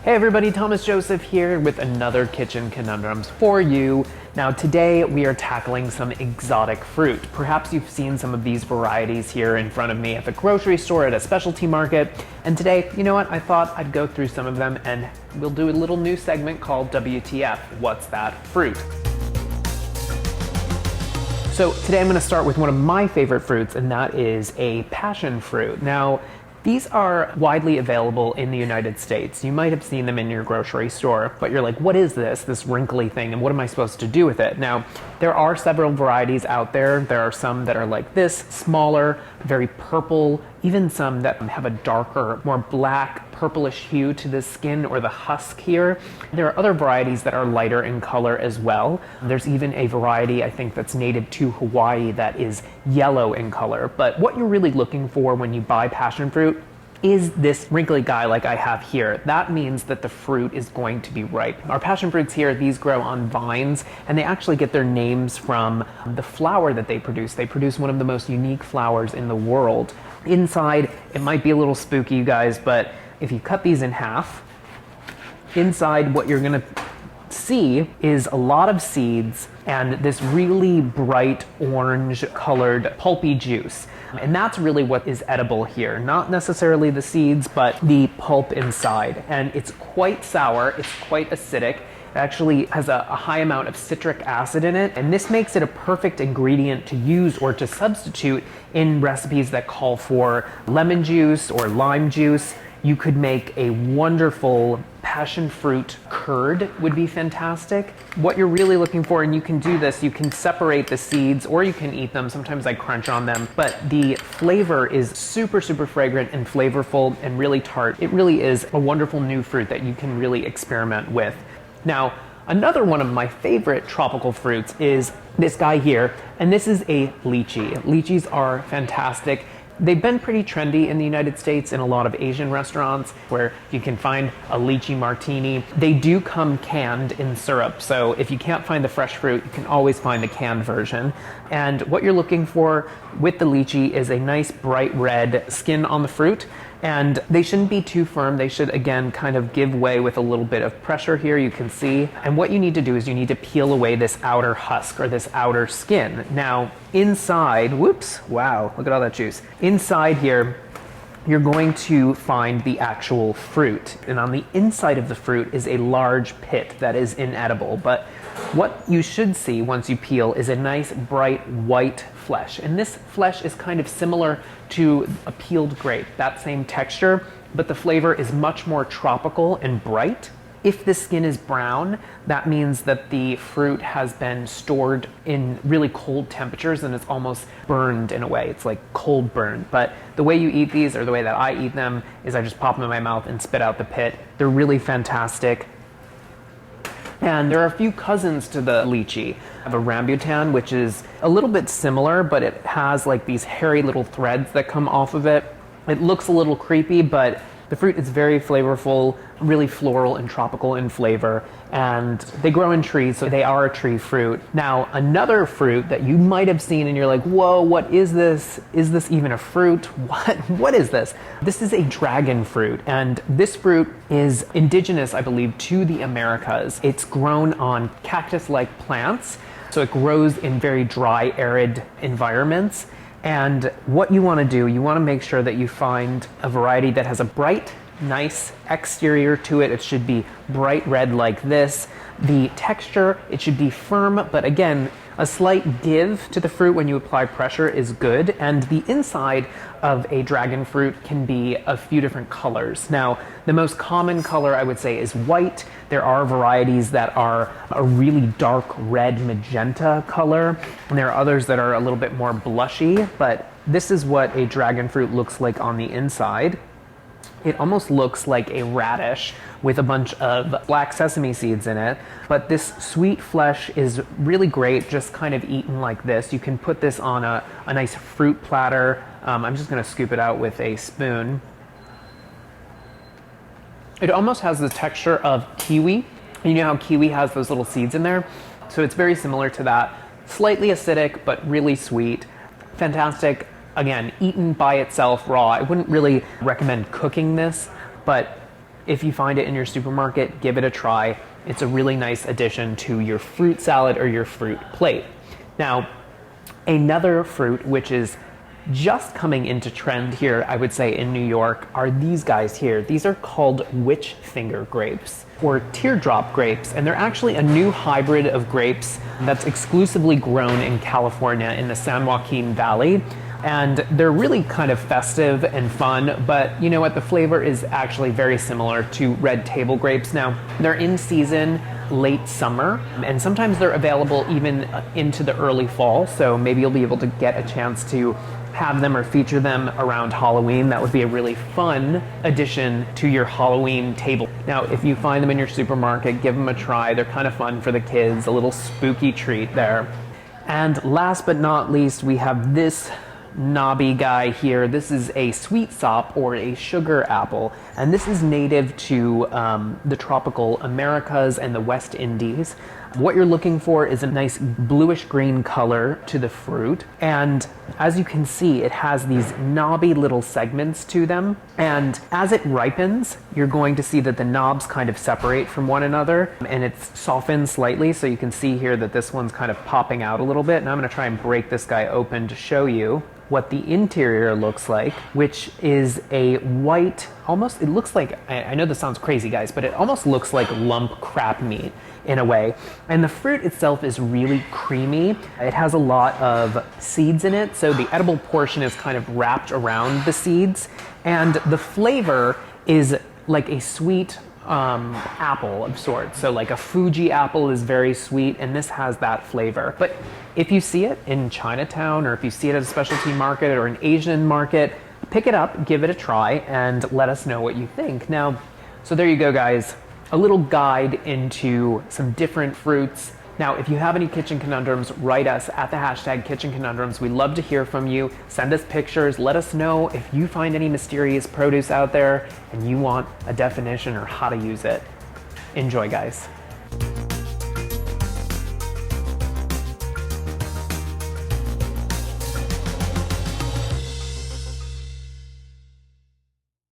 Hey everybody, Thomas Joseph here with another Kitchen Conundrums for you. Now today we are tackling some exotic fruit. Perhaps you've seen some of these varieties here in front of me at the grocery store, at a specialty market. And today, you know what, I thought I'd go through some of them and we'll do a little new segment called WTF, What's That Fruit? So today I'm going to start with one of my favorite fruits, and that is a passion fruit. Now, these are widely available in the United States. You might have seen them in your grocery store, but you're like, what is this wrinkly thing, and what am I supposed to do with it? Now, there are several varieties out there. There are some that are like this, smaller, very purple, even some that have a darker, more black, purplish hue to the skin or the husk here. There are other varieties that are lighter in color as well. There's even a variety, I think, that's native to Hawaii that is yellow in color. But what you're really looking for when you buy passion fruit is this wrinkly guy like I have here. That means that the fruit is going to be ripe. Our passion fruits here, these grow on vines, and they actually get their names from the flower that they produce. They produce one of the most unique flowers in the world. Inside, it might be a little spooky, you guys, but if you cut these in half, inside what you're gonna see is a lot of seeds and this really bright orange colored pulpy juice. And that's really what is edible here. Not necessarily the seeds, but the pulp inside. And it's quite sour, it's quite acidic. It actually has a high amount of citric acid in it, and this makes it a perfect ingredient to use or to substitute in recipes that call for lemon juice or lime juice. You could make a wonderful passion fruit curd, would be fantastic. What you're really looking for, and you can do this, you can separate the seeds or you can eat them. Sometimes I crunch on them, but the flavor is super fragrant and flavorful and really tart. It really is a wonderful new fruit that you can really experiment with. Now, another one of my favorite tropical fruits is this guy here, and this is a lychee. Lychees are fantastic. They've been pretty trendy in the United States in a lot of Asian restaurants where you can find a lychee martini. They do come canned in syrup, so if you can't find the fresh fruit, you can always find the canned version. And what you're looking for with the lychee is a nice bright red skin on the fruit, and they shouldn't be too firm. They should, again, kind of give way with a little bit of pressure here, you can see. And what you need to do is you need to peel away this outer husk or this outer skin. Now, inside, whoops, wow, look at all that juice. Inside here, you're going to find the actual fruit. And on the inside of the fruit is a large pit that is inedible. But what you should see once you peel is a nice bright white flesh. And this flesh is kind of similar to a peeled grape, that same texture, but the flavor is much more tropical and bright. If the skin is brown, that means that the fruit has been stored in really cold temperatures and it's almost burned in a way. It's like cold burned. But the way you eat these, or the way that I eat them, is I just pop them in my mouth and spit out the pit. They're really fantastic. And there are a few cousins to the lychee. I have a Rambutan, which is a little bit similar, but it has like these hairy little threads that come off of it. It looks a little creepy, but the fruit is very flavorful, really floral and tropical in flavor, and they grow in trees, so they are a tree fruit. Now, another fruit that you might have seen and you're like, whoa, what is this? Is this even a fruit? What is this? This is a dragon fruit, and this fruit is indigenous, I believe, to the Americas. It's grown on cactus-like plants, so it grows in very dry, arid environments. And what you want to do, you want to make sure that you find a variety that has a bright, nice exterior to it. It should be bright red like this. The texture, it should be firm, but again, a slight give to the fruit when you apply pressure is good. And the inside of a dragon fruit can be a few different colors. Now, the most common color I would say is white. There are varieties that are a really dark red magenta color, and there are others that are a little bit more blushy, but this is what a dragon fruit looks like on the inside. It almost looks like a radish with a bunch of black sesame seeds in it, but this sweet flesh is really great just kind of eaten like this. You can put this on a nice fruit platter. I'm just going to scoop it out with a spoon. It almost has the texture of kiwi. You know how kiwi has those little seeds in there? So it's very similar to that. Slightly acidic, but really sweet. Fantastic. Again, eaten by itself raw. I wouldn't really recommend cooking this, but if you find it in your supermarket, give it a try. It's a really nice addition to your fruit salad or your fruit plate. Now, another fruit which is just coming into trend here, I would say, in New York, are these guys here. These are called witch finger grapes or teardrop grapes, and they're actually a new hybrid of grapes that's exclusively grown in California in the San Joaquin Valley. And they're really kind of festive and fun, but you know what? The flavor is actually very similar to red table grapes. Now, they're in season late summer, and sometimes they're available even into the early fall, so maybe you'll be able to get a chance to have them or feature them around Halloween. That would be a really fun addition to your Halloween table. Now, if you find them in your supermarket, give them a try. They're kind of fun for the kids, a little spooky treat there. And last but not least, we have this knobby guy here. This is a sweet sop or a sugar apple, and this is native to the tropical Americas and the West Indies. What you're looking for is a nice bluish green color to the fruit, and as you can see, it has these knobby little segments to them, and as it ripens, you're going to see that the knobs kind of separate from one another, and it's softened slightly, so you can see here that this one's kind of popping out a little bit, and I'm going to try and break this guy open to show you what the interior looks like, which is a white, almost, it looks like, I know this sounds crazy guys, but it almost looks like lump crab meat in a way. And the fruit itself is really creamy. It has a lot of seeds in it, so the edible portion is kind of wrapped around the seeds. And the flavor is like a sweet apple of sorts. So like a Fuji apple is very sweet, and this has that flavor. But if you see it in Chinatown, or if you see it at a specialty market or an Asian market, pick it up, give it a try, and let us know what you think. Now, so there you go, guys. A little guide into some different fruits. Now, if you have any kitchen conundrums, write us at the hashtag Kitchen Conundrums. We'd love to hear from you. Send us pictures. Let us know if you find any mysterious produce out there and you want a definition or how to use it. Enjoy, guys.